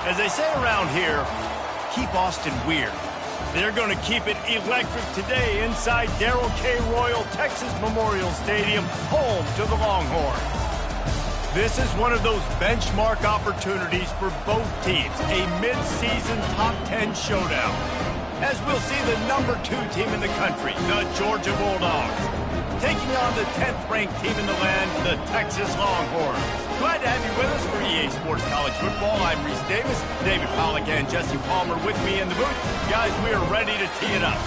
As they say around here, keep Austin weird. They're going to keep it electric today inside Darrell K. Royal Texas Memorial Stadium, home to the Longhorns. This is one of those benchmark opportunities for both teams, a mid-season top 10 showdown. As we'll see the number 2 team in the country, the Georgia Bulldogs, taking on the 10th-ranked team in the land, the Texas Longhorns. Glad to have you with us for EA Sports College Football. I'm Reese Davis, David Pollack, and Jesse Palmer with me in the booth. Guys, we are ready to tee it up.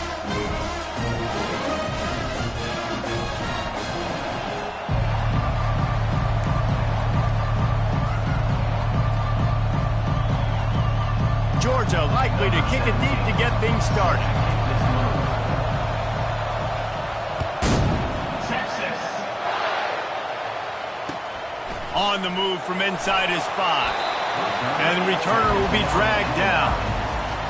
Georgia likely to kick it deep to get things started. On the move from inside his 5. And the returner will be dragged down.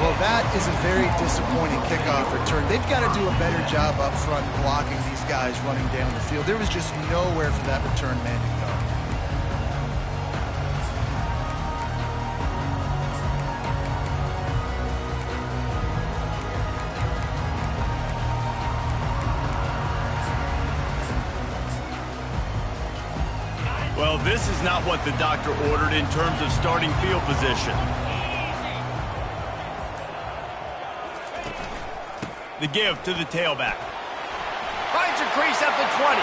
Well, that is a very disappointing kickoff return. They've got to do a better job up front blocking these guys running down the field. There was just nowhere for that return man to go. Well, this is not what the doctor ordered in terms of starting field position. The give to the tailback. Finds a crease at the 20.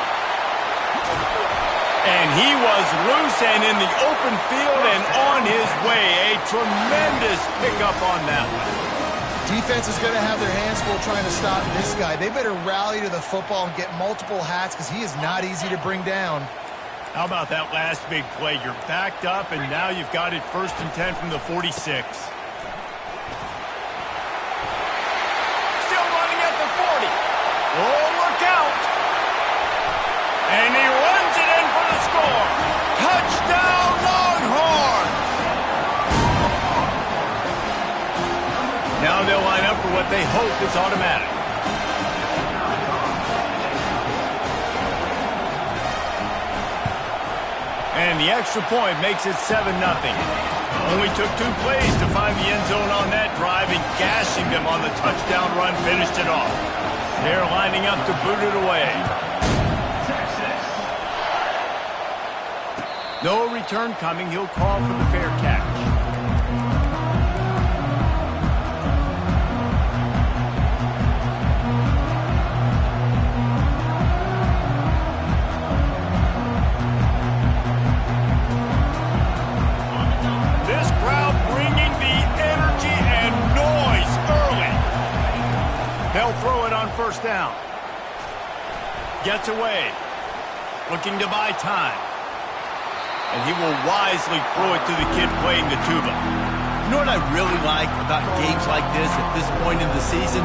And he was loose and in the open field and on his way. A tremendous pickup on that one. Defense is going to have their hands full trying to stop this guy. They better rally to the football and get multiple hats because he is not easy to bring down. How about that last big play? You're backed up, and now you've got it 1st and 10 from the 46. Still running at the 40. Oh, look out. And he runs it in for the score. Touchdown, Longhorn. Now they'll line up for what they hope is automatic. And the extra point makes it 7-0. Only took 2 plays to find the end zone on that drive, and gashing them on the touchdown run finished it off. They're lining up to boot it away. No return coming. He'll call for the fair catch. They'll throw it on 1st down. Gets away. Looking to buy time. And he will wisely throw it to the kid playing the tuba. You know what I really like about games like this at this point in the season?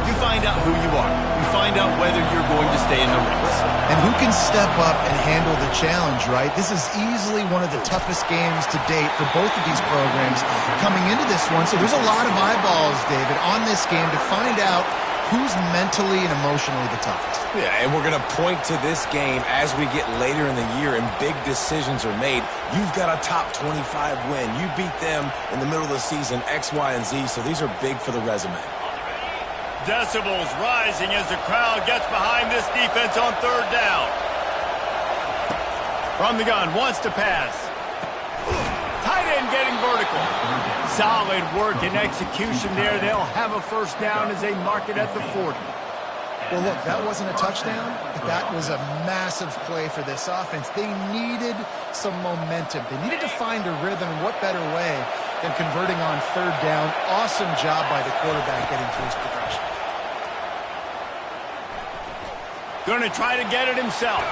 You find out who you are. You find out whether you're going to stay in the race. And who can step up and handle the challenge, right? This is easily one of the toughest games to date for both of these programs coming into this one. So there's a lot of eyeballs, David, on this game to find out who's mentally and emotionally the toughest. Yeah, and we're going to point to this game as we get later in the year and big decisions are made. You've got a top 25 win. You beat them in the middle of the season, X, Y, and Z, so these are big for the resume. Decibels rising as the crowd gets behind this defense on 3rd down. From the gun, wants to pass. Tight end getting vertical. Solid work and execution there. They'll have a 1st down as they mark it at the 40. Well, look, that wasn't a touchdown, but that was a massive play for this offense. They needed some momentum. They needed to find a rhythm, and what better way than converting on 3rd down. Awesome job by the quarterback getting through his progression. Going to try to get it himself.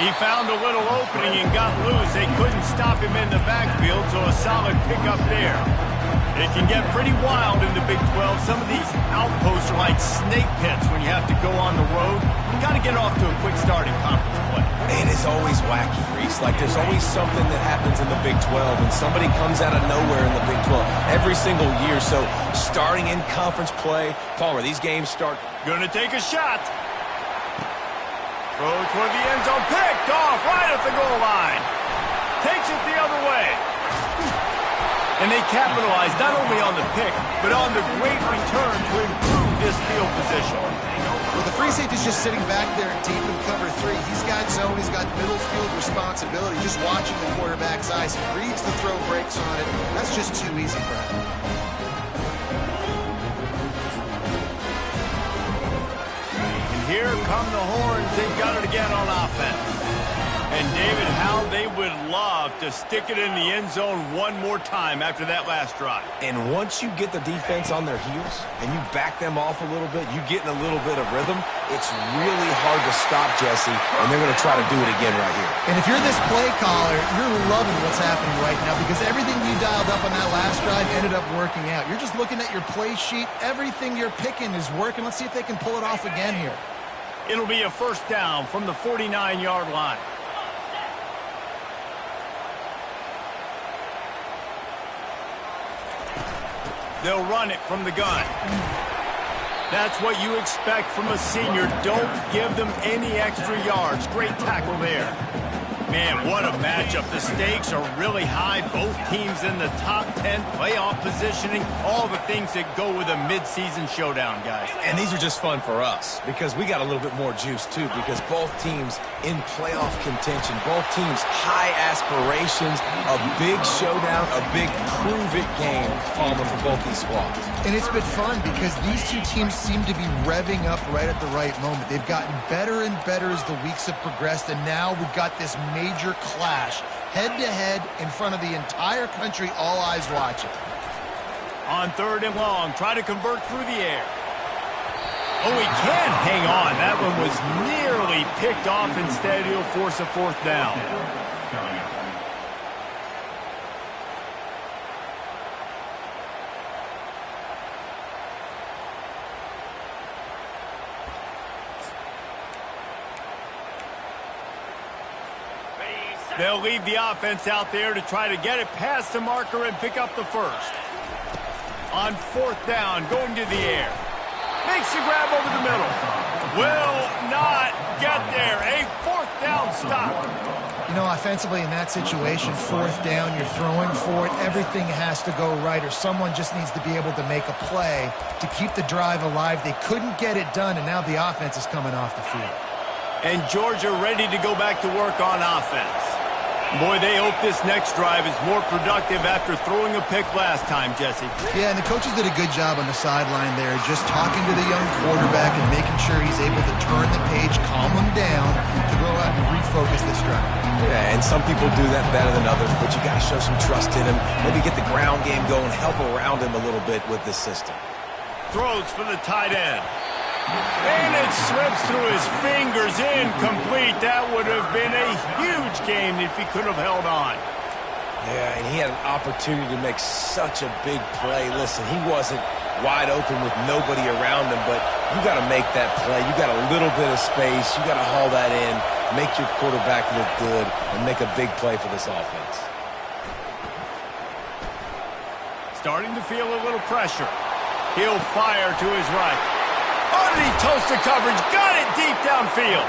He found a little opening and got loose. They couldn't stop him in the backfield, so a solid pickup there. It can get pretty wild in the Big 12. Some of these outposts are like snake pits when you have to go on the road. You got to get off to a quick start in conference play. And it's always wacky, Reese. Like, there's always something that happens in the Big 12, and somebody comes out of nowhere in the Big 12 every single year. So starting in conference play, Palmer, these games start. Going to take a shot. Throw toward the end zone. Picked off right at the goal line. Takes it the other way. And And they capitalized not only on the pick, but on the great return to improve this field position. Well, the free safety's just sitting back there deep in cover 3. He's got zone. He's got middle field responsibility. Just watching the quarterback's eyes. He reads the throw, breaks on it. That's just too easy for him. And here come the horns. They've got it again on offense. And, David, how they would love to stick it in the end zone one more time after that last drive. And once you get the defense on their heels and you back them off a little bit, you get in a little bit of rhythm, it's really hard to stop, Jesse, and they're going to try to do it again right here. And if you're this play caller, you're loving what's happening right now because everything you dialed up on that last drive ended up working out. You're just looking at your play sheet. Everything you're picking is working. Let's see if they can pull it off again here. It'll be a first down from the 49-yard line. They'll run it from the gun. That's what you expect from a senior. Don't give them any extra yards. Great tackle there. Man, what a matchup. The stakes are really high. Both teams in the top 10, playoff positioning, all the things that go with a midseason showdown, guys. And these are just fun for us because we got a little bit more juice, too, because both teams in playoff contention, both teams high aspirations, a big showdown, a big prove-it game, Palmer, for both these squads. And it's been fun because these two teams seem to be revving up right at the right moment. They've gotten better and better as the weeks have progressed, and now we've got this major clash, head-to-head in front of the entire country, all eyes watching. On 3rd and long, try to convert through the air. Oh, he can't hang on. That one was nearly picked off. Instead, he'll force a 4th down. They'll leave the offense out there to try to get it past the marker and pick up the first. On 4th down, going to the air. Makes the grab over the middle. Will not get there. A 4th down stop. You know, offensively in that situation, 4th down, you're throwing for it. Everything has to go right, or someone just needs to be able to make a play to keep the drive alive. They couldn't get it done, and now the offense is coming off the field. And Georgia ready to go back to work on offense. Boy, they hope this next drive is more productive after throwing a pick last time, Jesse. Yeah, and the coaches did a good job on the sideline there, just talking to the young quarterback and making sure he's able to turn the page, calm him down to go out and refocus this drive. Yeah, and some people do that better than others, but you got to show some trust in him. Maybe get the ground game going, help around him a little bit with this system. Throws for the tight end. And it slips through his fingers, incomplete. That would have been a huge game if he could have held on. Yeah, and he had an opportunity to make such a big play. Listen, he wasn't wide open with nobody around him, but you got to make that play. You got a little bit of space. You got to haul that in, make your quarterback look good, and make a big play for this offense. Starting to feel a little pressure. He'll fire to his right. Underneath toasted coverage, got it deep downfield.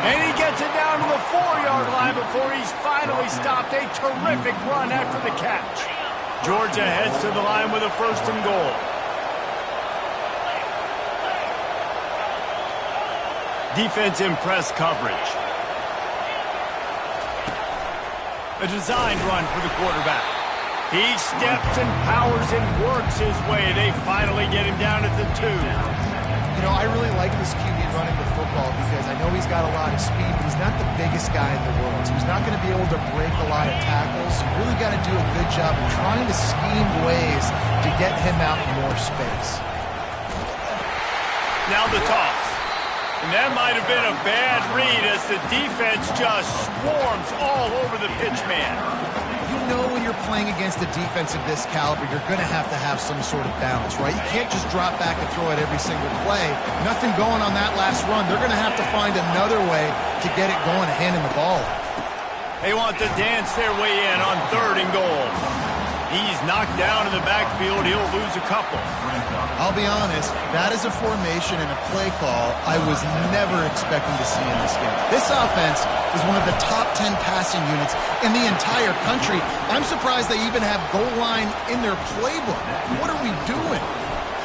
And he gets it down to the 4-yard line before he's finally stopped. A terrific run after the catch. Georgia heads to the line with a 1st and goal. Defense in press coverage. A designed run for the quarterback. He steps and powers and works his way. They finally get him down at the 2. You know, I really like this QB running the football because I know he's got a lot of speed, but he's not the biggest guy in the world. So he's not going to be able to break a lot of tackles. You really got to do a good job of trying to scheme ways to get him out in more space. Now the toss. And that might have been a bad read as the defense just swarms all over the pitch man. You know when you're playing against a defense of this caliber, you're going to have some sort of balance, right? You can't just drop back and throw it every single play. Nothing going on that last run. They're going to have to find another way to get it going and hand him the ball. They want to dance their way in on 3rd and goal. He's knocked down in the backfield. He'll lose a couple. I'll be honest, that is a formation and a play call I was never expecting to see in this game. This offense is one of the top 10 passing units in the entire country. I'm surprised they even have goal line in their playbook. What are we doing?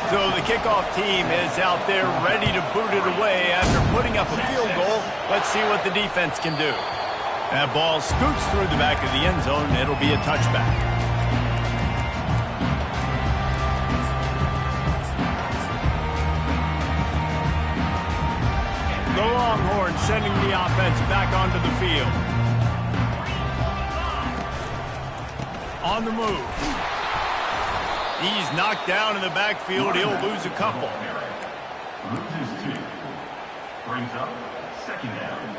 So the kickoff team is out there ready to boot it away after putting up a field goal. Let's see what the defense can do. That ball scoots through the back of the end zone. It'll be a touchback. The Longhorns sending the offense back onto the field. On the move. He's knocked down in the backfield. He'll lose a couple. Loses 2. Brings up second down.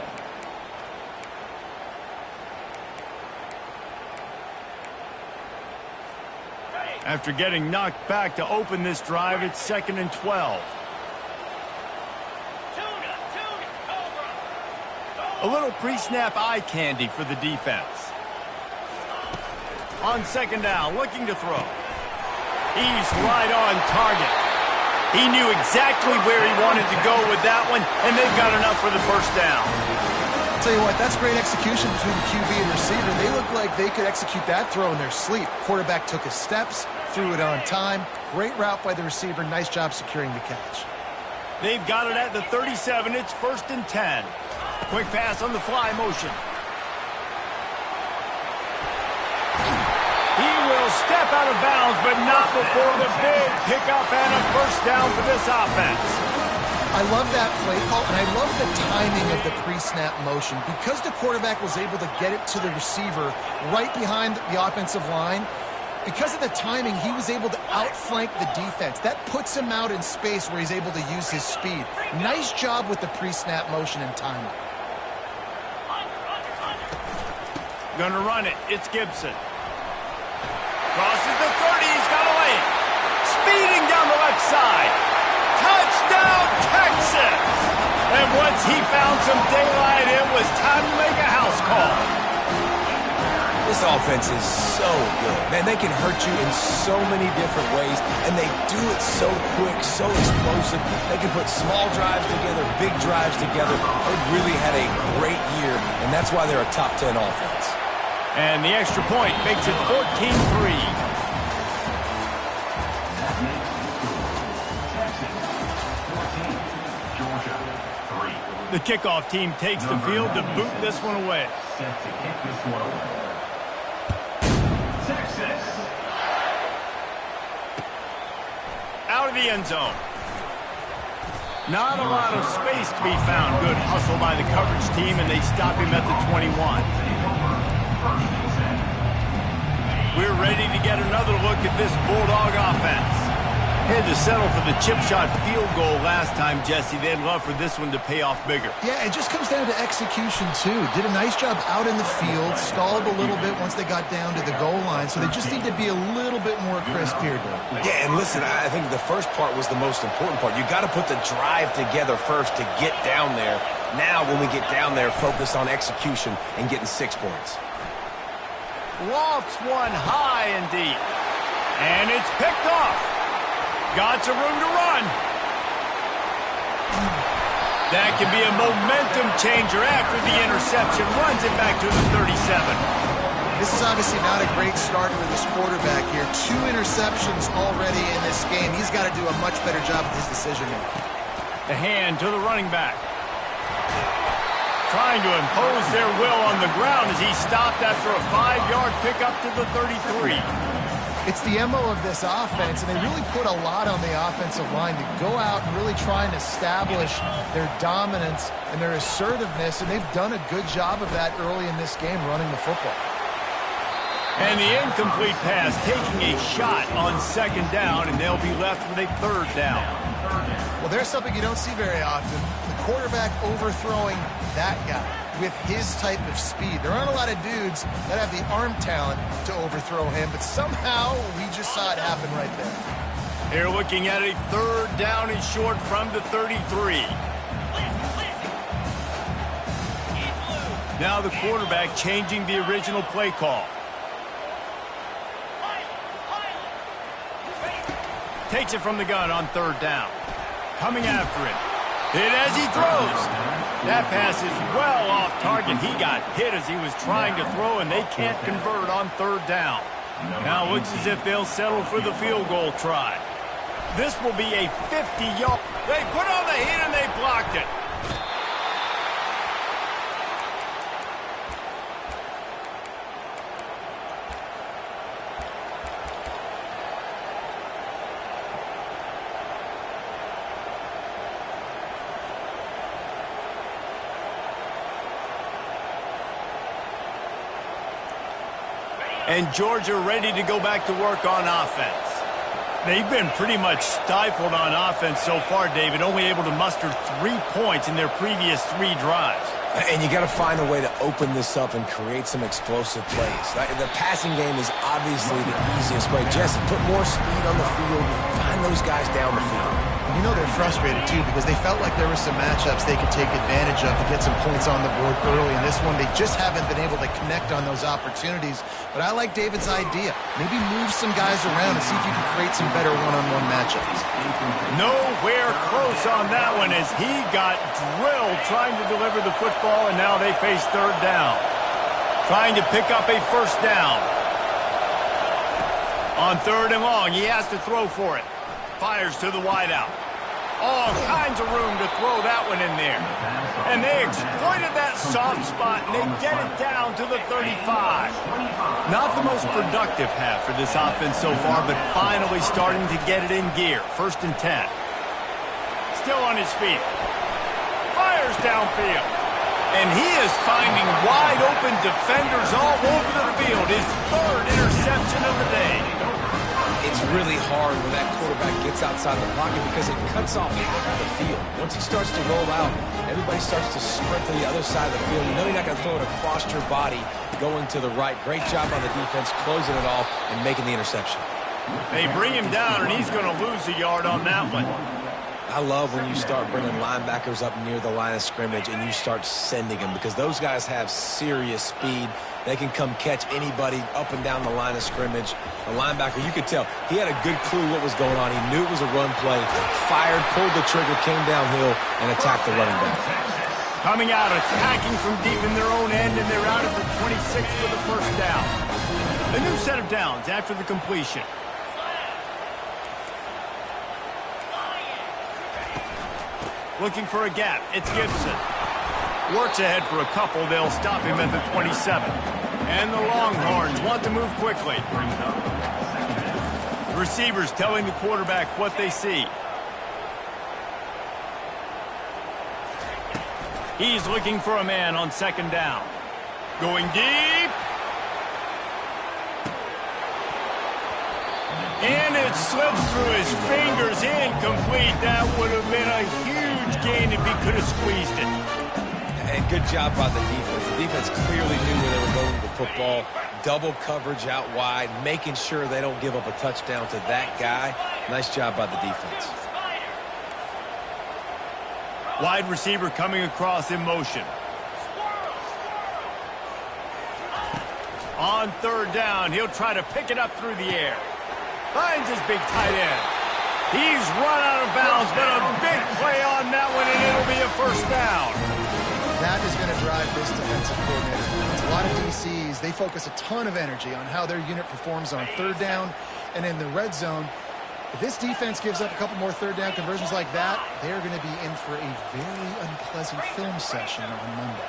After getting knocked back to open this drive, it's 2nd and 12. A little pre-snap eye candy for the defense. On 2nd down, looking to throw. He's right on target. He knew exactly where he wanted to go with that one, and they've got enough for the first down. I'll tell you what, that's great execution between the QB and receiver. They look like they could execute that throw in their sleep. Quarterback took his steps, threw it on time. Great route by the receiver. Nice job securing the catch. They've got it at the 37. It's 1st and 10. Quick pass on the fly motion. He will step out of bounds, but not before the big pickup and a first down for this offense. I love that play call, and I love the timing of the pre-snap motion. Because the quarterback was able to get it to the receiver right behind the offensive line, because of the timing, he was able to outflank the defense. That puts him out in space where he's able to use his speed. Nice job with the pre-snap motion and timing. Gonna run it. It's Gibson. Crosses the 30. He's got a lane. Speeding down the left side. Touchdown, Texas! And once he found some daylight, it was time to make a house call. This offense is so good. Man, they can hurt you in so many different ways, and they do it so quick, so explosive. They can put small drives together, big drives together. They've really had a great year, and that's why they're a top 10 offense. And the extra point makes it 14-3. The kickoff team takes the field to boot this one away. Set to kick this one away. Texas. Out of the end zone. Not a lot of space to be found. Good hustle by the coverage team, and they stop him at the 21. We're ready to get another look at this Bulldog offense. Had to settle for the chip shot field goal last time, Jesse. They'd love for this one to pay off bigger. Yeah, it just comes down to execution, too. Did a nice job out in the field, stalled a little bit once they got down to the goal line, so they just need to be a little bit more crisp here, Doug. Yeah, and listen, I think the first part was the most important part. You got to put the drive together first to get down there. Now, when we get down there, focus on execution and getting 6 points. Lofts one high and deep. And it's picked off. Got some room to run. That can be a momentum changer after the interception. Runs it back to the 37. This is obviously not a great start for this quarterback here. 2 interceptions already in this game. He's got to do a much better job with his decision making. The hand to the running back. Trying to impose their will on the ground as he stopped after a 5-yard pickup to the 33. It's the MO of this offense, and they really put a lot on the offensive line to go out and really try and establish their dominance and their assertiveness, and they've done a good job of that early in this game running the football. And the incomplete pass taking a shot on 2nd down, and they'll be left with a 3rd down. Well, there's something you don't see very often. The quarterback overthrowing that guy with his type of speed. There aren't a lot of dudes that have the arm talent to overthrow him, but somehow we just saw it happen right there. They're looking at a 3rd down and short from the 33. Now the quarterback changing the original play call. Takes it from the gun on third down. Coming after it. Hit as he throws. That pass is well off target. He got hit as he was trying to throw, and they can't convert on third down. Now it looks as if they'll settle for the field goal try. This will be a 50-yard. They put on the heat and they blocked it. And Georgia ready to go back to work on offense. They've been pretty much stifled on offense so far, David, only able to muster 3 points in their previous 3 drives. And you got to find a way to open this up and create some explosive plays. The passing game is obviously the easiest way. Jesse, put more speed on the field. Find those guys down the field. And you know they're frustrated, too, because they felt like there were some matchups they could take advantage of to get some points on the board early. In this one, they just haven't been able to connect on those opportunities. But I like David's idea. Maybe move some guys around and see if you can create some better one-on-one matchups. Nowhere close on that one as he got drilled trying to deliver the football, and now they face third down. Trying to pick up a first down. On third and long, he has to throw for it. Fires to the wideout. All kinds of room to throw that one in there. And they exploited that soft spot, and they get it down to the 35. Not the most productive half for this offense so far, but finally starting to get it in gear. First and 10. Still on his feet. Fires downfield. And he is finding wide open defenders all over the field. His 3rd interception of the day. It's really hard when that quarterback gets outside the pocket because it cuts off half of the field. Once he starts to roll out, everybody starts to sprint to the other side of the field. You know you're not going to throw it across your body going to the right. Great job on the defense closing it off and making the interception. They bring him down, and he's going to lose a yard on that one. I love when you start bringing linebackers up near the line of scrimmage and you start sending them because those guys have serious speed. They can come catch anybody up and down the line of scrimmage. The linebacker, you could tell, he had a good clue what was going on. He knew it was a run play, fired, pulled the trigger, came downhill, and attacked the running back. Coming out, attacking from deep in their own end, and they're out at the 26 for the first down. A new set of downs after the completion. Looking for a gap. It's Gibson. Works ahead for a couple. They'll stop him at the 27. And the Longhorns want to move quickly. The receivers telling the quarterback what they see. He's looking for a man on second down. Going deep. And it slips through his fingers, incomplete. That would have been a huge gain if he could have squeezed it. And good job by the defense. The defense clearly knew where they were going with the football. Double coverage out wide, making sure they don't give up a touchdown to that guy. Nice job by the defense. Wide receiver coming across in motion. On third down, he'll try to pick it up through the air. Finds his big tight end. He's run out of bounds, but a big play on that one, and it'll be a first down. That is going to drive this defensive coordinator. It's a lot of DCs. They focus a ton of energy on how their unit performs on third down and in the red zone. If this defense gives up a couple more third down conversions like that, they're going to be in for a very unpleasant film session on Monday.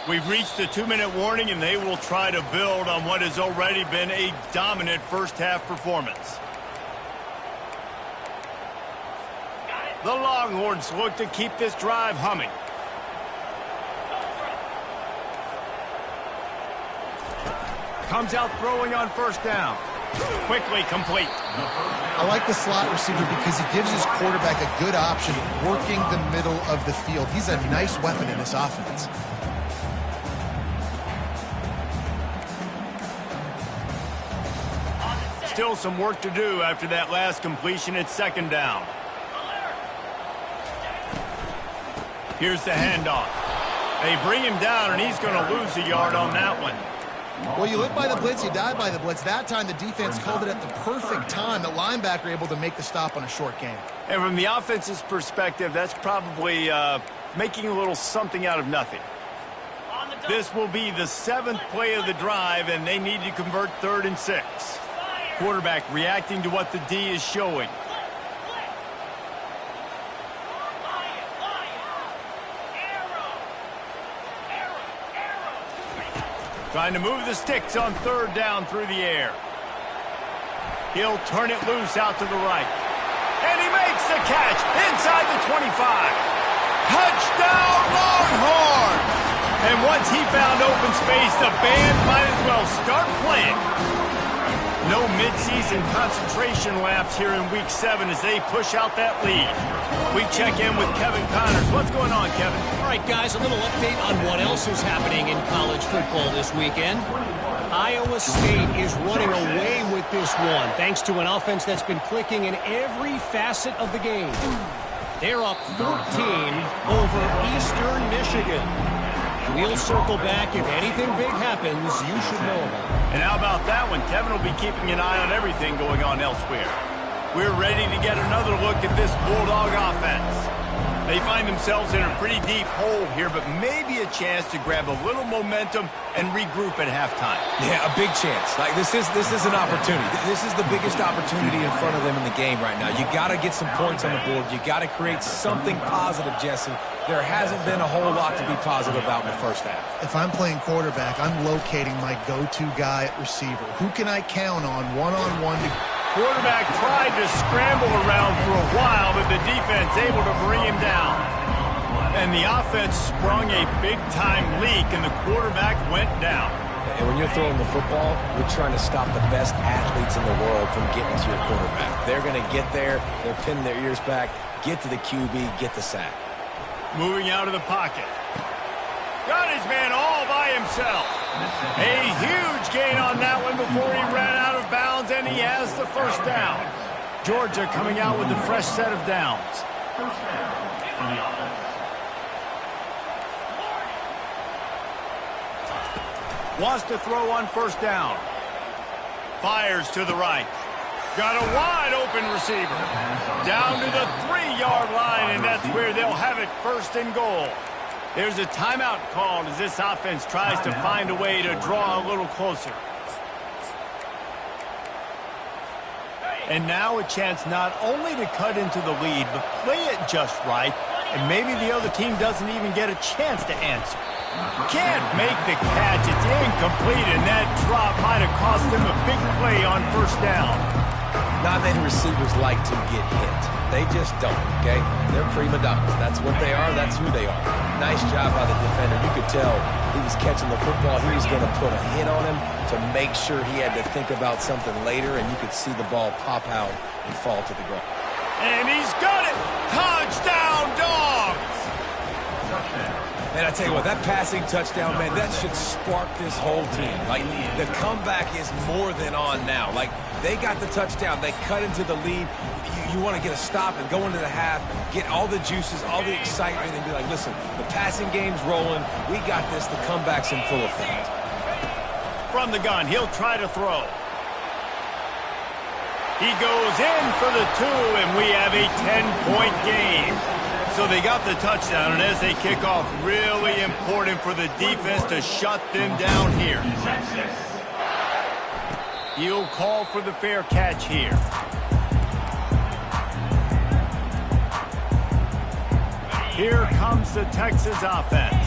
We've reached the 2-minute warning, and they will try to build on what has already been a dominant first-half performance. The Longhorns look to keep this drive humming. Comes out throwing on first down. Quickly complete. I like the slot receiver because he gives his quarterback a good option working the middle of the field. He's a nice weapon in this offense. Still some work to do after that last completion at second down. Here's the handoff. They bring him down, and he's going to lose a yard on that one. Well, you live by the blitz, you die by the blitz. That time, the defense called it at the perfect time. The linebacker able to make the stop on a short game. And from the offense's perspective, that's probably making a little something out of nothing. This will be the 7th play of the drive, and they need to convert 3rd and 6. Quarterback reacting to what the D is showing. Trying to move the sticks on 3rd down through the air. He'll turn it loose out to the right. And he makes the catch inside the 25. Touchdown Longhorns! And once he found open space, the band might as well start playing. No midseason concentration laps here in Week 7 as they push out that lead. We check in with Kevin Connors. What's going on, Kevin? All right, guys, a little update on what else is happening in college football this weekend. Iowa State is running away with this one, thanks to an offense that's been clicking in every facet of the game. They're up 14 over Eastern Michigan. We'll circle back. If anything big happens, you should know about it. And how about that one? Kevin will be keeping an eye on everything going on elsewhere. We're ready to get another look at this Bulldog offense. They find themselves in a pretty deep hole here, but maybe a chance to grab a little momentum and regroup at halftime. Yeah, a big chance. Like this is an opportunity. This is the biggest opportunity in front of them in the game right now. You got to get some points on the board. You got to create something positive, Jesse. There hasn't been a whole lot to be positive about in the first half. If I'm playing quarterback, I'm locating my go-to guy at receiver. Who can I count on one-on-one to... Quarterback tried to scramble around for a while, but the defense able to bring him down. And the offense sprung a big-time leak, and the quarterback went down. And when you're throwing the football, you're trying to stop the best athletes in the world from getting to your quarterback. They're going to get there, they're pinning their ears back, get to the QB, get the sack. Moving out of the pocket. Got his man all by himself. A huge gain on that one before he ran out of bounds, and he has the first down. Georgia coming out with a fresh set of downs. First down for the offense. Wants to throw on first down. Fires to the right. Got a wide open receiver. Down to the 3-yard line, and that's where they'll have it, 1st and goal. There's a timeout called as this offense tries to find a way to draw a little closer. And now a chance not only to cut into the lead, but play it just right, and maybe the other team doesn't even get a chance to answer. Can't make the catch. It's incomplete, and that drop might have cost them a big play on first down. Not many receivers like to get hit. They just don't, okay? They're prima donnas. That's what they are. That's who they are. Nice job by the defender. You could tell he was catching the football. He was going to put a hit on him to make sure he had to think about something later, and you could see the ball pop out and fall to the ground. And he's got it! Touchdown, Dogs! Man, I tell you what, that passing touchdown, man, that should spark this whole team. Like, the comeback is more than on now. Like, they got the touchdown. They cut into the lead. You want to get a stop and go into the half, get all the juices, all the excitement, and be like, listen, the passing game's rolling. We got this. The comeback's in full effect. From the gun, he'll try to throw. He goes in for the 2, and we have a 10-point game. So they got the touchdown, and as they kick off, really important for the defense to shut them down here. He'll call for the fair catch here. Here comes the Texas offense.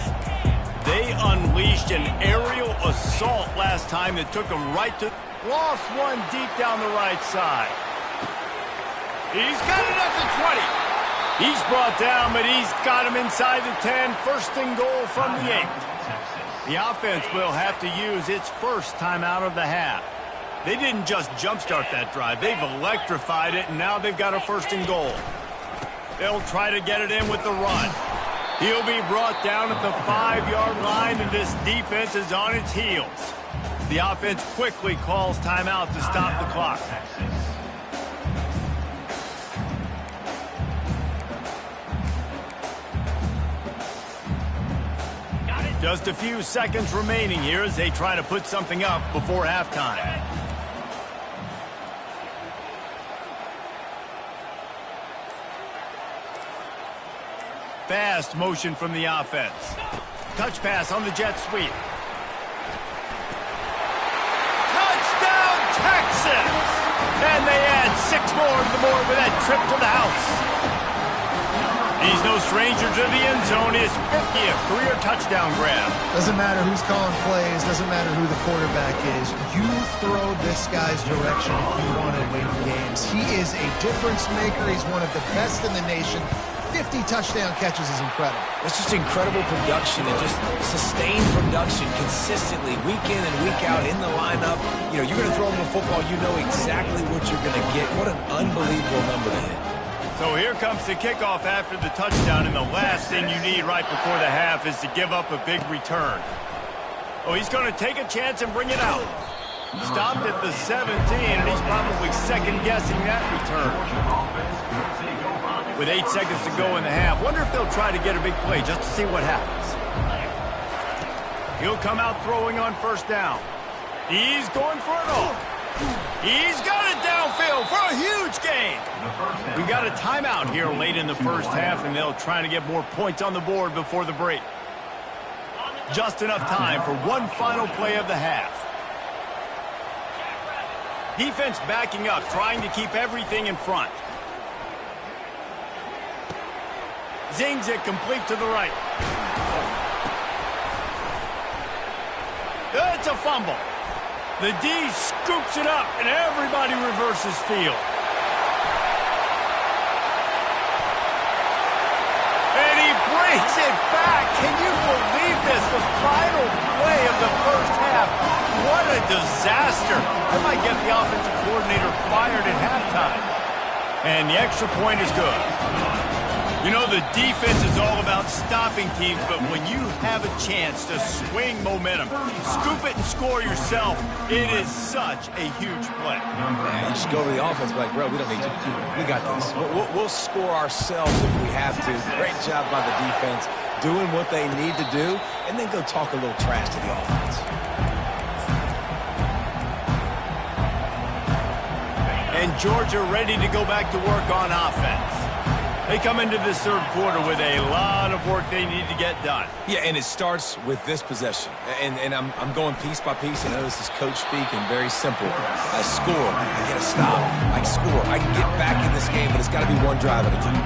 They unleashed an aerial assault last time that took them right to... Lost one deep down the right side. He's got it at the 20. He's brought down, but he's got him inside the 10. 1st and goal from the 8. The offense will have to use its first time out of the half. They didn't just jumpstart that drive. They've electrified it, and now they've got a 1st and goal. They'll try to get it in with the run. He'll be brought down at the 5-yard line, and this defense is on its heels. The offense quickly calls timeout to stop the clock. Got it. Just a few seconds remaining here as they try to put something up before halftime. Fast motion from the offense. Touch pass on the jet sweep. Touchdown, Texas! And they add 6 more to the board with that trip to the house. He's no stranger to the end zone. His 50th career touchdown grab. Doesn't matter who's calling plays. Doesn't matter who the quarterback is. You throw this guy's direction if you want to win games. He is a difference maker. He's one of the best in the nation. 50 touchdown catches is incredible. It's just incredible production and just sustained production consistently, week in and week out in the lineup. You know, you're going to throw him a football, you know exactly what you're going to get. What an unbelievable number to hit. So here comes the kickoff after the touchdown, and the last thing you need right before the half is to give up a big return. Oh, he's going to take a chance and bring it out. Stopped at the 17, and he's probably second-guessing that return. With 8 seconds to go in the half, wonder if they'll try to get a big play just to see what happens. He'll come out throwing on first down. He's going for it all. He's got it downfield for a huge gain. We got a timeout here late in the first half, and they'll try to get more points on the board before the break. Just enough time for one final play of the half. Defense backing up, trying to keep everything in front. Zings it complete to the right. It's a fumble. The D scoops it up, and everybody reverses field. And he brings it back. Can you believe this? The final play of the first half. What a disaster. That might get the offensive coordinator fired at halftime. And the extra point is good. You know, the defense is all about stopping teams, but when you have a chance to swing momentum, scoop it and score yourself, it is such a huge play. Yeah, you just go to the offense like, bro, we don't need you. We got this. We'll score ourselves if we have to. Great job by the defense doing what they need to do, and then go talk a little trash to the offense. And Georgia ready to go back to work on offense. They come into this third quarter with a lot of work they need to get done. Yeah, and it starts with this possession. And I'm going piece by piece. I know this is coach speak and very simple. I score. I get a stop. I score. I can get back in this game, but it's got to be one drive at a time.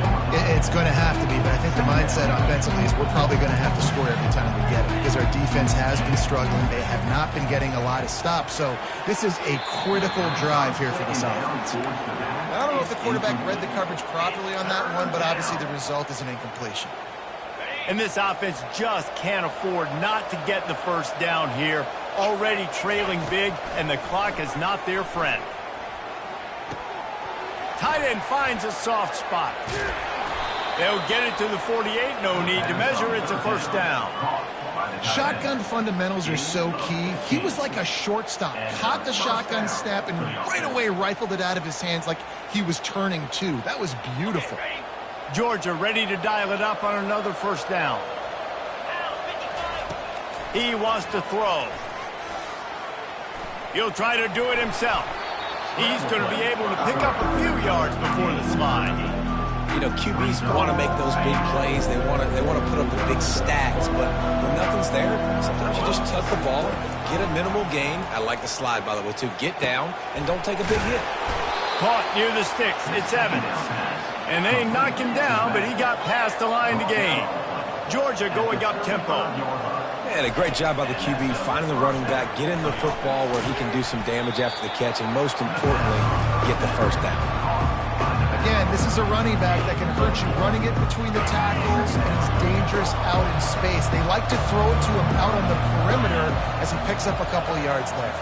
It's going to have to be, but I think the mindset offensively is we're probably going to have to score every time we get it because our defense has been struggling. They have not been getting a lot of stops. So this is a critical drive here for this offense. I don't know if the quarterback read the coverage properly on that one, but obviously the result is an incompletion. And this offense just can't afford not to get the first down here. Already trailing big, and the clock is not their friend. Tight end finds a soft spot. They'll get it to the 48. No need to measure. It's a first down. Shotgun fundamentals are so key. He was like a shortstop. Caught the shotgun snap and right away rifled it out of his hands like he was turning two. That was beautiful. Georgia ready to dial it up on another first down. He wants to throw. He'll try to do it himself. He's going to be able to pick up a few yards before the slide. You know, QBs want to make those big plays. They want to put up the big stacks, but when nothing's there, sometimes you just tuck the ball, get a minimal gain. I like the slide, by the way, too. Get down and don't take a big hit. Caught near the sticks. It's Evans. And they knock him down, but he got past the line to gain. Georgia going up tempo. And a great job by the QB finding the running back, getting the football where he can do some damage after the catch, and most importantly, get the first down. Again, this is a running back that can hurt you running it between the tackles, and he's dangerous out in space. They like to throw it to him out on the perimeter as he picks up a couple of yards there.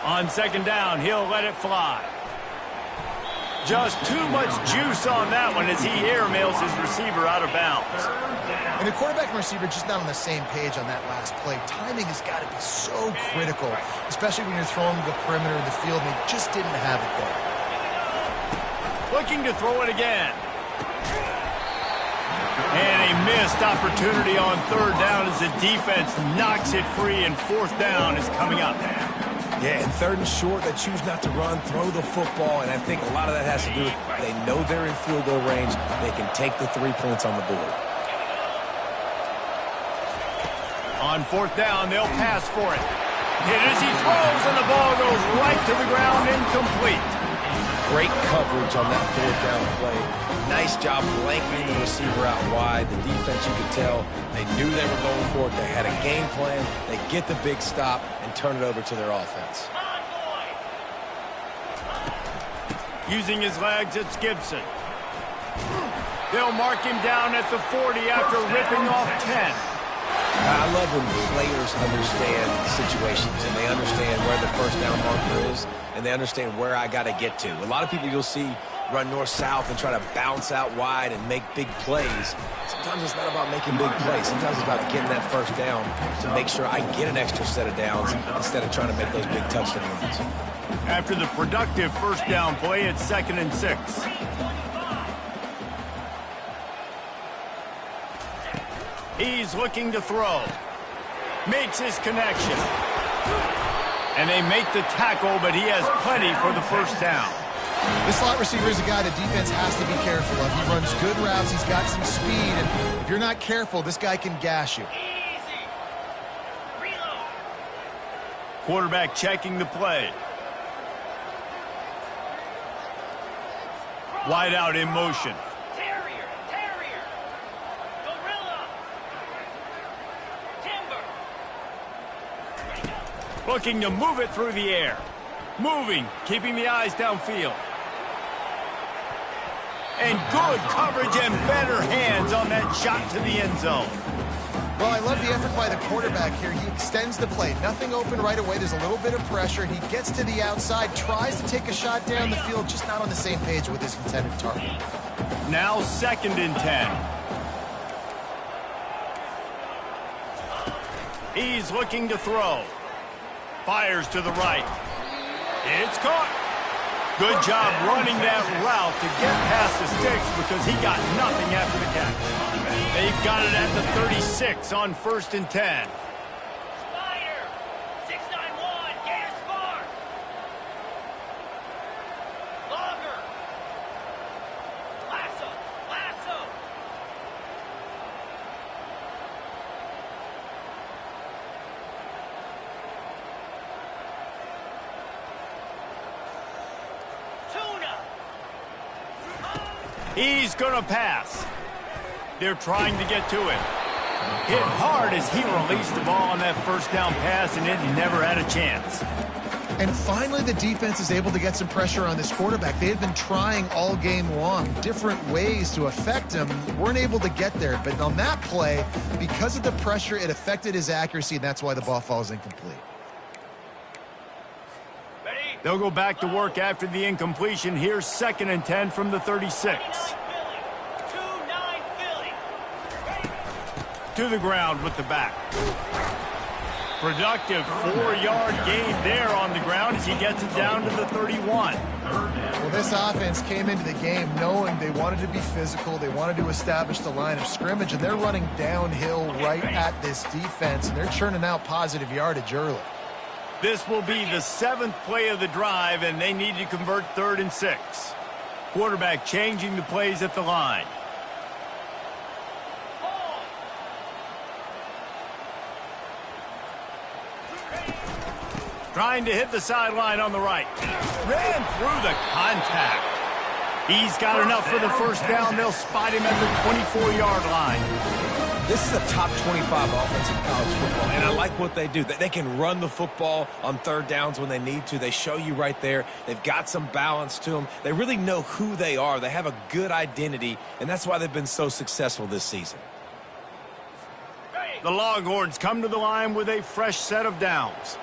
On second down, he'll let it fly. Just too much juice on that one as he airmails his receiver out of bounds. And the quarterback and receiver just not on the same page on that last play. Timing has got to be so critical, especially when you're throwing to the perimeter of the field, and they just didn't have it there. Looking to throw it again. And a miss missed opportunity on third down as the defense knocks it free, and fourth down is coming up. Yeah, and third and short, they choose not to run, throw the football, and I think a lot of that has to do with they know they're in field goal range. They can take the 3 points on the board. On fourth down, they'll pass for it. Hit as he throws, and the ball goes right to the ground, incomplete. Great coverage on that fourth down play. Nice job blanketing the receiver out wide. The defense, you could tell, they knew they were going for it. They had a game plan. They get the big stop and turn it over to their offense. Using his legs, it's Gibson. They'll mark him down at the 40 after ripping off 10. I love when players understand situations and they understand where the first down marker is and they understand where I got to get to. A lot of people you'll see run north-south and try to bounce out wide and make big plays. Sometimes it's not about making big plays. Sometimes it's about getting that first down to make sure I get an extra set of downs instead of trying to make those big touchdown runs. After the productive first down play, it's 2nd and 6. He's looking to throw. Makes his connection. And they make the tackle, but he has plenty for the first down. This slot receiver is a guy the defense has to be careful of. He runs good routes. He's got some speed. And if you're not careful, this guy can gash you. Quarterback checking the play. Wide out in motion. Looking to move it through the air. Moving, keeping the eyes downfield. And good coverage and better hands on that shot to the end zone. Well, I love the effort by the quarterback here. He extends the play. Nothing open right away. There's a little bit of pressure. He gets to the outside, tries to take a shot down the field, just not on the same page with his intended target. Now 2nd and 10. He's looking to throw. Fires to the right. It's caught. Good job running that route to get past the sticks because he got nothing after the catch. They've got it at the 36 on 1st and 10. Spider, 691, Gator Spark. Longer. Lasso, lasso. He's going to pass. They're trying to get to it. Hit hard as he released the ball on that first down pass, and it never had a chance. And finally, the defense is able to get some pressure on this quarterback. They had been trying all game long different ways to affect him. Weren't able to get there. But on that play, because of the pressure, it affected his accuracy, and that's why the ball falls incomplete. They'll go back to work after the incompletion. Here's 2nd and 10 from the 36. To the ground with the back. Productive 4-yard gain there on the ground as he gets it down to the 31. Well, this offense came into the game knowing they wanted to be physical. They wanted to establish the line of scrimmage, and they're running downhill right at this defense, and they're churning out positive yardage early. This will be the 7th play of the drive, and they need to convert 3rd and 6. Quarterback changing the plays at the line. Trying to hit the sideline on the right. Ran through the contact. He's got enough for the first down. They'll spot him at the 24-yard line. This is a top 25 offense in college football, and I like what they do. They can run the football on 3rd downs when they need to. They show you right there. They've got some balance to them. They really know who they are. They have a good identity, and that's why they've been so successful this season. The Longhorns come to the line with a fresh set of downs.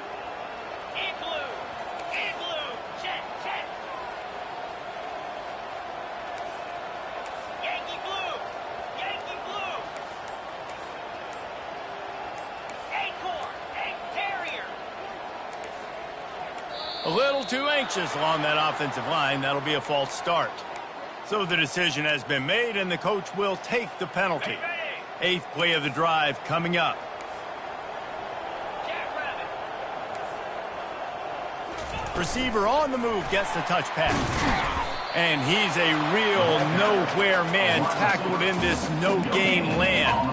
A little too anxious along that offensive line. That'll be a false start. So the decision has been made, and the coach will take the penalty. Eighth play of the drive coming up. Jackrabbit. Receiver on the move gets the touch pass. And he's a real nowhere man tackled in this no-game land.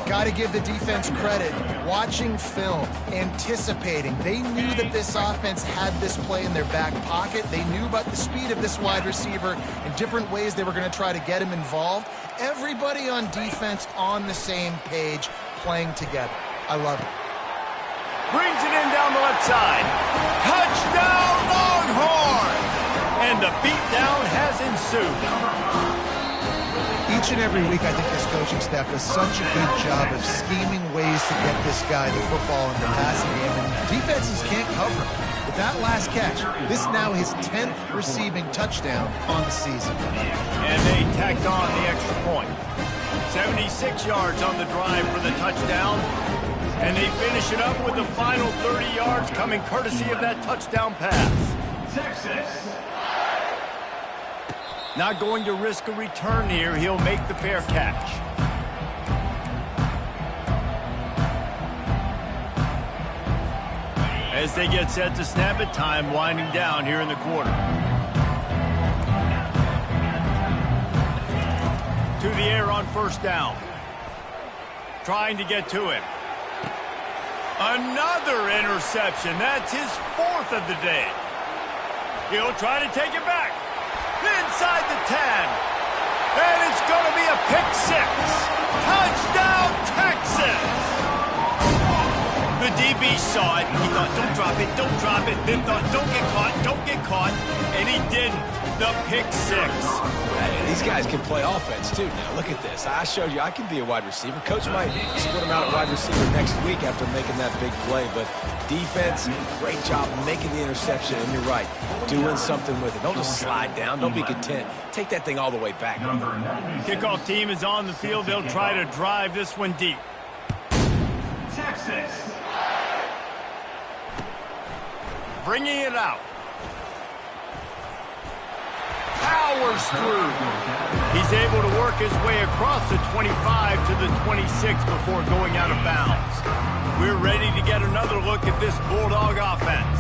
Got to give the defense credit. Watching film, anticipating. They knew that this offense had this play in their back pocket. They knew about the speed of this wide receiver and different ways they were going to try to get him involved. Everybody on defense on the same page, playing together. I love it. Brings it in down the left side. Touchdown, Longhorns! And the beatdown has ensued. Each and every week, I think this coaching staff does such a good job of scheming ways to get this guy the football in the passing game, and defenses can't cover him. With that last catch, this is now his 10th receiving touchdown on the season. And they tacked on the extra point. 76 yards on the drive for the touchdown. And they finish it up with the final 30 yards coming courtesy of that touchdown pass. Texas. Not going to risk a return here. He'll make the fair catch. As they get set to snap it, time winding down here in the quarter. To the air on first down. Trying to get to him. Another interception. That's his fourth of the day. He'll try to take it back. Inside the 10. And it's going to be a pick six. Touchdown, Texas! The DB saw it. He thought, don't drop it, don't drop it. Then thought, don't get caught, don't get caught. And he didn't. The pick six. Hey, these guys can play offense, too. Now, look at this. I showed you I can be a wide receiver. Coach might split him out at wide receiver next week after making that big play. But defense, great job making the interception. And you're right, doing something with it. Don't just slide down. Don't be content. Take that thing all the way back. Kickoff team is on the field. They'll try to drive this one deep. Texas. Bringing it out. Powers through. He's able to work his way across the 25 to the 26 before going out of bounds. We're ready to get another look at this Bulldog offense.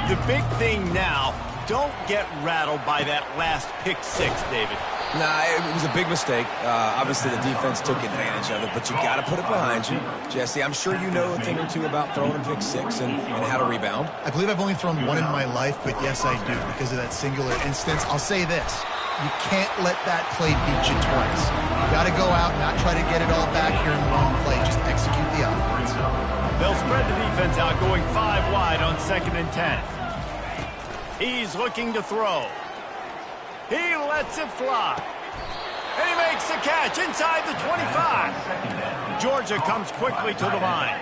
The big thing now, don't get rattled by that last pick six, David. Nah, it was a big mistake. Obviously, the defense took advantage of it, but you got to put it behind you. Jesse, I'm sure you know a thing or two about throwing a pick six and how to rebound. I believe I've only thrown one in my life, but yes, I do, because of that singular instance. I'll say this. You can't let that play beat you twice. You got to go out and not try to get it all back here in one play. Just execute the offense. They'll spread the defense out, going 5 wide on 2nd and 10. He's looking to throw. He lets it fly. And he makes the catch inside the 25. Georgia comes quickly to the line.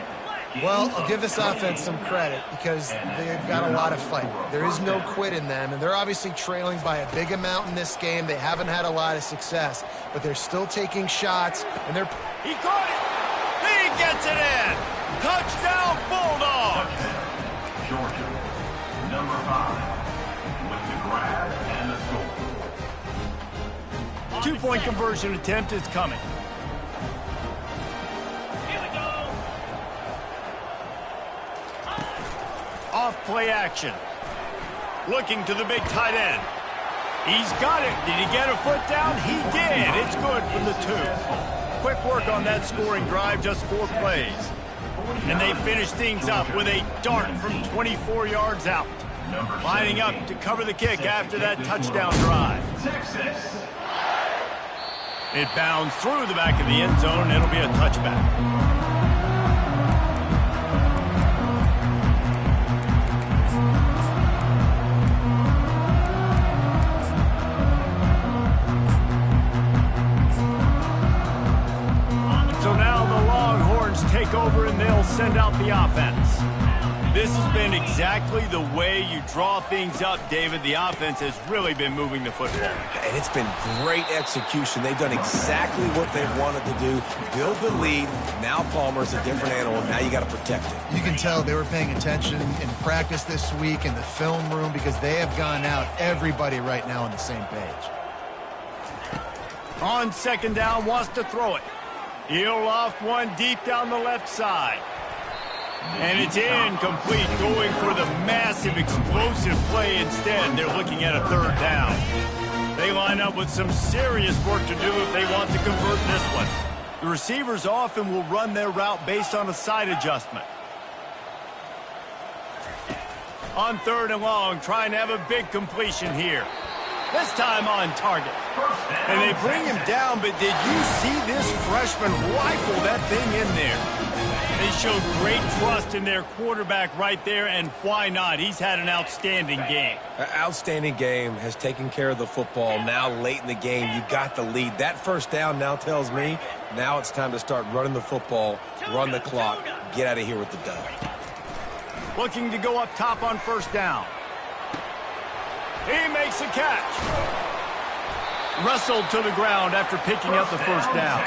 Well, I'll give this offense some credit because they've got a lot of fight. There is no quit in them, and they're obviously trailing by a big amount in this game. They haven't had a lot of success, but they're still taking shots, and they're... He caught it! He gets it in! Touchdown, Bulldogs! Georgia. Number 5. With the grab and the score. 2-point conversion attempt is coming. Here we go. Off play action. Looking to the big tight end. He's got it. Did he get a foot down? He did. It's good from the 2. Quick work on that scoring drive, just 4 plays. And they finish things up with a dart from 24 yards out. Lining up to cover the kick after that touchdown drive. Texas. It bounds through the back of the end zone. It'll be a touchback. So now the Longhorns take over and they'll send out the offense. This has been exactly the way you draw things up, David. The offense has really been moving the football. And it's been great execution. They've done exactly what they've wanted to do. Build the lead. Now Palmer's a different animal. Now you got to protect it. You can tell they were paying attention in practice this week in the film room because they have gone out, everybody right now on the same page. On 2nd down, wants to throw it. He'll loft one deep down the left side. And it's incomplete, going for the massive explosive play instead. They're looking at a third down. They line up with some serious work to do if they want to convert this one. The receivers often will run their route based on a side adjustment. On 3rd and long, trying to have a big completion here. This time on target. And they bring him down, but did you see this freshman rifle that thing in there? They showed great trust in their quarterback right there, and why not? He's had an outstanding game. An outstanding game, has taken care of the football. Now late in the game, you got the lead. That first down now tells me now it's time to start running the football, run the clock, get out of here with the dub. Looking to go up top on 1st down. He makes a catch. Wrestled to the ground after picking up the 1st down.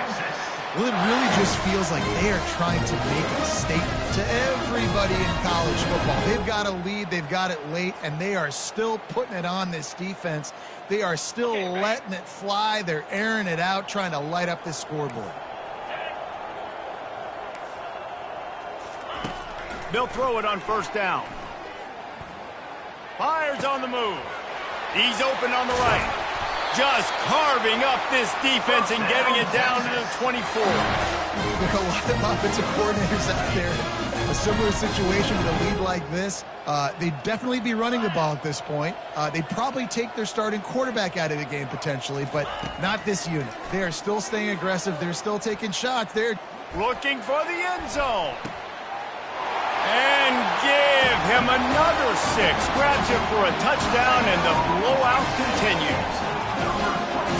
Well, it really just feels like they are trying to make a statement to everybody in college football. They've got a lead, they've got it late, and they are still putting it on this defense. They are still letting it fly. They're airing it out, trying to light up this scoreboard. They'll throw it on 1st down. Fires on the move. He's open on the right. Just carving up this defense and getting it down to the 24. There are a lot of offensive coordinators out there. A similar situation with a lead like this. They'd definitely be running the ball at this point. They'd probably take their starting quarterback out of the game potentially, but not this unit. They are still staying aggressive. They're still taking shots. They're looking for the end zone. And give him another 6. Grabs him for a touchdown, and the blowout continues.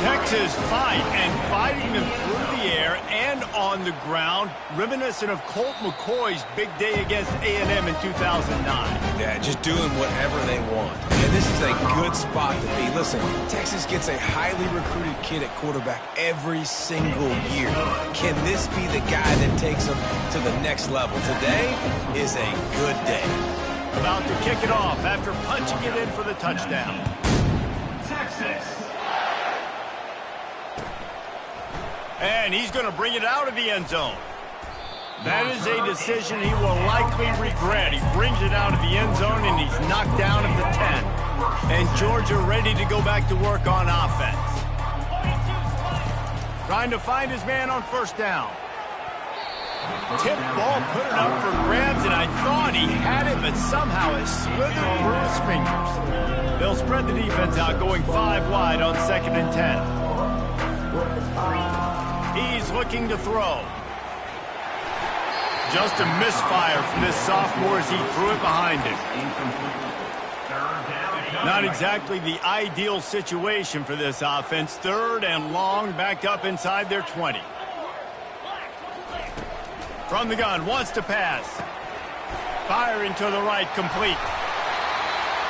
Texas fighting them through the air and on the ground, reminiscent of Colt McCoy's big day against A&M in 2009. Yeah, just doing whatever they want. And this is a good spot to be. Listen, Texas gets a highly recruited kid at quarterback every single year. Can this be the guy that takes them to the next level? Today is a good day. About to kick it off after punching it in for the touchdown. Texas. And he's going to bring it out of the end zone. That is a decision he will likely regret. He brings it out of the end zone, and he's knocked down at the 10. And Georgia ready to go back to work on offense. Trying to find his man on 1st down. Tip ball, put it up for grabs, and I thought he had it, but somehow it slithered through his fingers. They'll spread the defense out, going 5 wide on 2nd and 10. He's looking to throw. Just a misfire from this sophomore as he threw it behind him. Not exactly the ideal situation for this offense. 3rd and long, back up inside their 20. From the gun, wants to pass. Firing to the right, complete.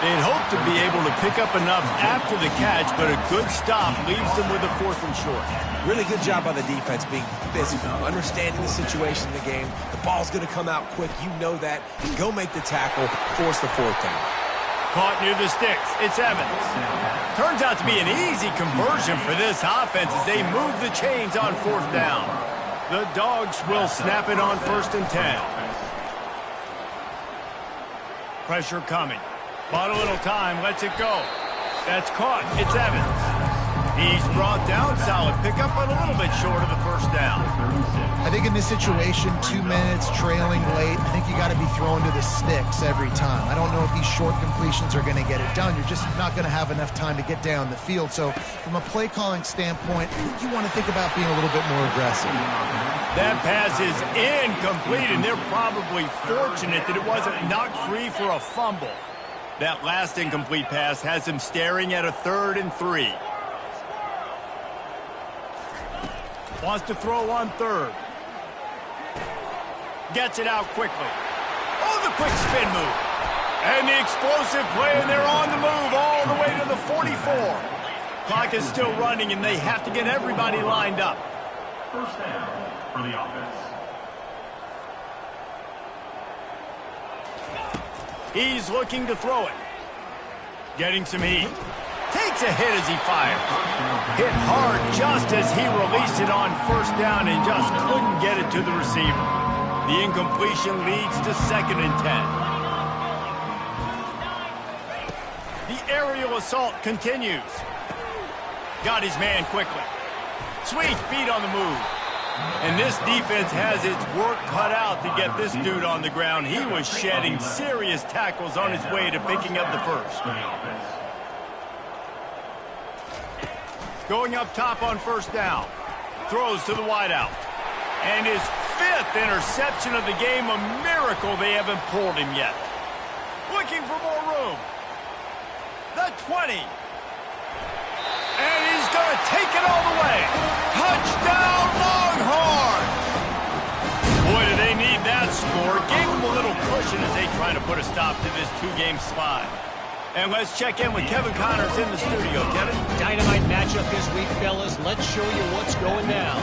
They'd hope to be able to pick up enough after the catch, but a good stop leaves them with a 4th and short. Really good job by the defense being physical, understanding the situation in the game. The ball's going to come out quick. You know that. Go make the tackle, force the 4th down. Caught near the sticks. It's Evans. Turns out to be an easy conversion for this offense as they move the chains on 4th down. The Dogs will snap it on 1st and 10. Pressure coming. Bought a little time, lets it go. That's caught. It's Evans. He's brought down, solid pickup, but a little bit short of the 1st down. I think in this situation, 2 minutes, trailing late, I think you got to be thrown to the sticks every time. I don't know if these short completions are going to get it done. You're just not going to have enough time to get down the field. So from a play calling standpoint, I think you want to think about being a little bit more aggressive. That pass is incomplete, and they're probably fortunate that it wasn't knocked free for a fumble. That last incomplete pass has him staring at a 3rd and 3. Wants to throw on 3rd. Gets it out quickly. Oh, the quick spin move. And the explosive play, and they're on the move all the way to the 44. Clock is still running, and they have to get everybody lined up. 1st down for the offense. He's looking to throw it. Getting some heat. Take takes a hit as he fires. Hit hard just as he released it on first down and just couldn't get it to the receiver. The incompletion leads to 2nd and 10. The aerial assault continues. Got his man quickly. Sweet feet on the move. And this defense has its work cut out to get this dude on the ground. He was shedding serious tackles on his way to picking up the first. Going up top on first down. Throws to the wideout. And his 5th interception of the game. A miracle they haven't pulled him yet. Looking for more room. The 20. And he's going to take it all the way. Touchdown, Longhorns! Boy, do they need that score. Gave them a little cushion as they try to put a stop to this 2-game slide. And let's check in with Kevin Connors in the studio. Kevin? Dynamite matchup this week, fellas. Let's show you what's going down.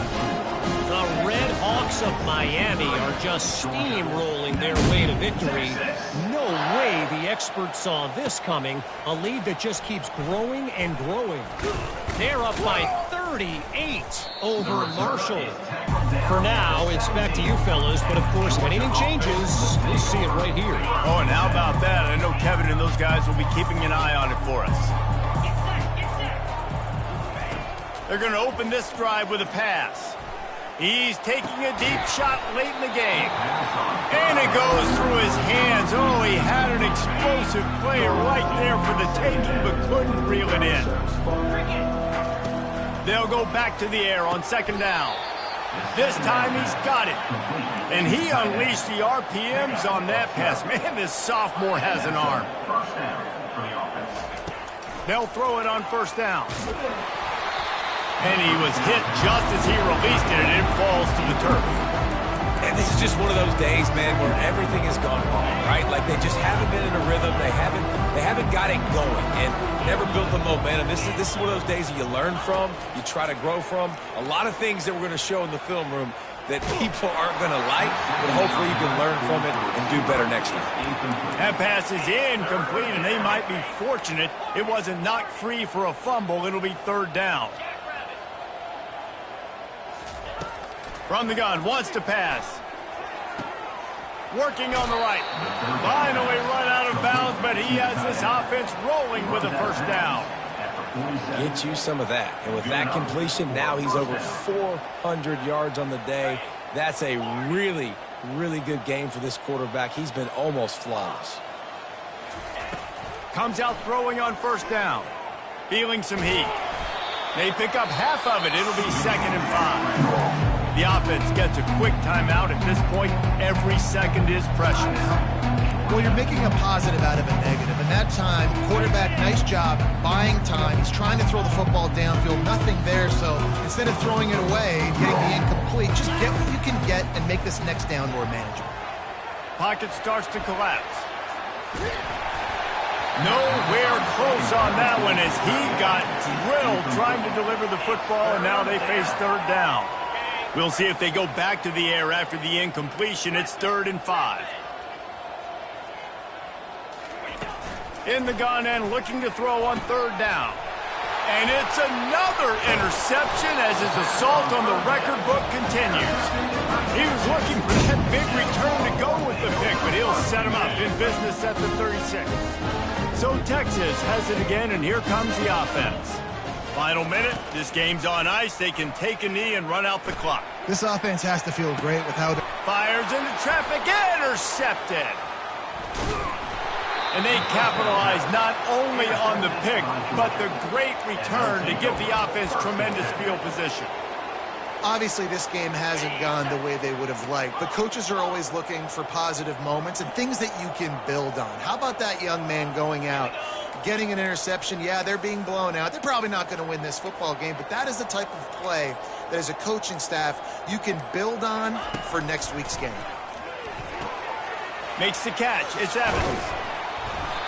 The Red Hawks of Miami are just steamrolling their way to victory. No way the experts saw this coming. A lead that just keeps growing and growing. They're up by 38 over Marshall. For now, it's back to you fellas, but of course, if anything changes, you'll see it right here. Oh, and how about that? I know Kevin and those guys will be keeping an eye on it for us. They're going to open this drive with a pass. He's taking a deep shot late in the game. And it goes through his hands. Oh, he had an explosive play right there for the taking, but couldn't reel it in. They'll go back to the air on 2nd down. This time he's got it. And he unleashed the RPMs on that pass. Man, this sophomore has an arm. They'll throw it on first down. And he was hit just as he released it, and it falls to the turf. And this is just one of those days, man, where everything has gone wrong, right? Like they just haven't been in a rhythm. They haven't got it going and never built the momentum. This is one of those days that you learn from, you try to grow from. A lot of things that we're going to show in the film room that people aren't going to like, but hopefully you can learn from it and do better next time. That pass is incomplete, and they might be fortunate it wasn't knocked free for a fumble. It'll be 3rd down. From the gun, wants to pass. Working on the right. Finally run out of bounds, but he has this offense rolling with a 1st down. Get you some of that. And with that completion, now he's over 400 yards on the day. That's a really, really good game for this quarterback. He's been almost flawless. Comes out throwing on 1st down. Feeling some heat. They pick up half of it. It'll be 2nd and 5. The offense gets a quick timeout. At this point, every second is precious. Well, you're making a positive out of a negative. And that time, quarterback, nice job buying time. He's trying to throw the football downfield. Nothing there. So instead of throwing it away, getting the incomplete, just get what you can get and make this next down more manageable. Pocket starts to collapse. Nowhere close on that one as he got drilled trying to deliver the football, and now they face 3rd down. We'll see if they go back to the air after the incompletion. It's 3rd and 5. In the gun and looking to throw on 3rd down. And it's another interception as his assault on the record book continues. He was looking for that big return to go with the pick, but he'll set him up in business at the 36. So Texas has it again, and here comes the offense. Final minute. This game's on ice. They can take a knee and run out the clock. This offense has to feel great with how... Fires into traffic. Intercepted. And they capitalize not only on the pick, but the great return to give the offense tremendous field position. Obviously, this game hasn't gone the way they would have liked, but coaches are always looking for positive moments and things that you can build on. How about that young man going out, getting an interception? Yeah, they're being blown out. They're probably not going to win this football game, but that is the type of play that as a coaching staff you can build on for next week's game. Makes the catch. It's Evans.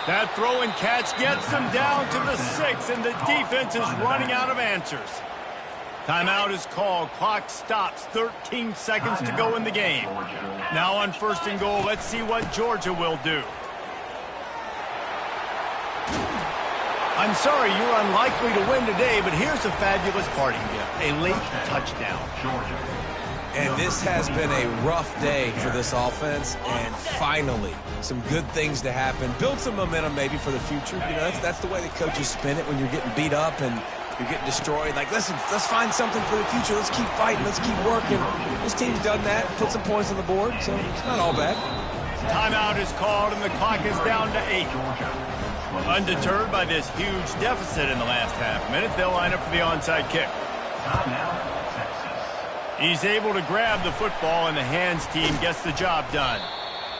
That throw and catch gets them down to the 6, and the defense is running out of answers. Timeout is called. Clock stops. 13 seconds to go in the game. Now on 1st and goal, let's see what Georgia will do. A I'm sorry you're unlikely to win today, but here's a fabulous parting gift, a late touchdown. And this has been a rough day for this offense, and finally, some good things to happen. Build some momentum maybe for the future. You know, that's the way the coaches spin it when you're getting beat up and you're getting destroyed. Like, listen, let's find something for the future. Let's keep fighting. Let's keep working. This team's done that, put some points on the board, so it's not all bad. Timeout is called, and the clock is down to 8. Undeterred by this huge deficit in the last half minute, they'll line up for the onside kick. He's able to grab the football, and the hands team gets the job done.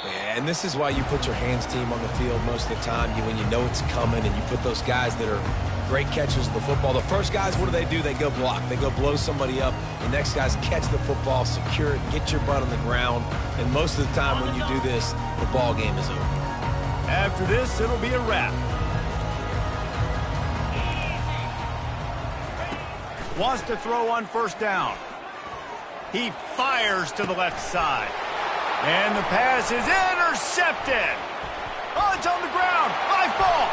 Yeah, and this is why you put your hands team on the field most of the time. When you know it's coming, and you put those guys that are great catchers of the football. The first guys, what do? They go block. They go blow somebody up. The next guys catch the football, secure it, get your butt on the ground. And most of the time when you do this, the ball game is over. After this, it'll be a wrap. Wants to throw on first down. He fires to the left side. And the pass is intercepted. Oh, it's on the ground. High ball.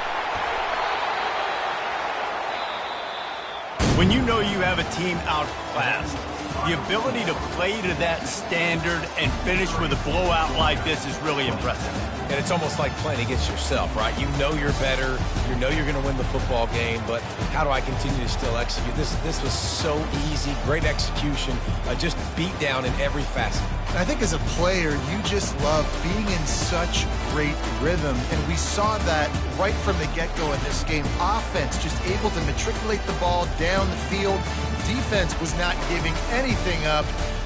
When you know you have a team outclassed, the ability to play to that standard and finish with a blowout like this is really impressive. And it's almost like playing against yourself, right? You know you're better. You know you're going to win the football game, but how do I continue to still execute? This was so easy. Great execution. Just beat down in every facet. And I think as a player, you just love being in such great rhythm. And we saw that right from the get-go in this game. Offense just able to matriculate the ball down the field. Defense was not giving anything up.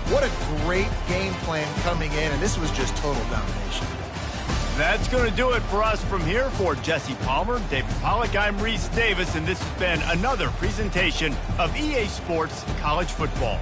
What a great game plan coming in, and this was just total domination. That's going to do it for us from here. For Jesse Palmer, David Pollack, I'm Reese Davis, and this has been another presentation of EA Sports College Football.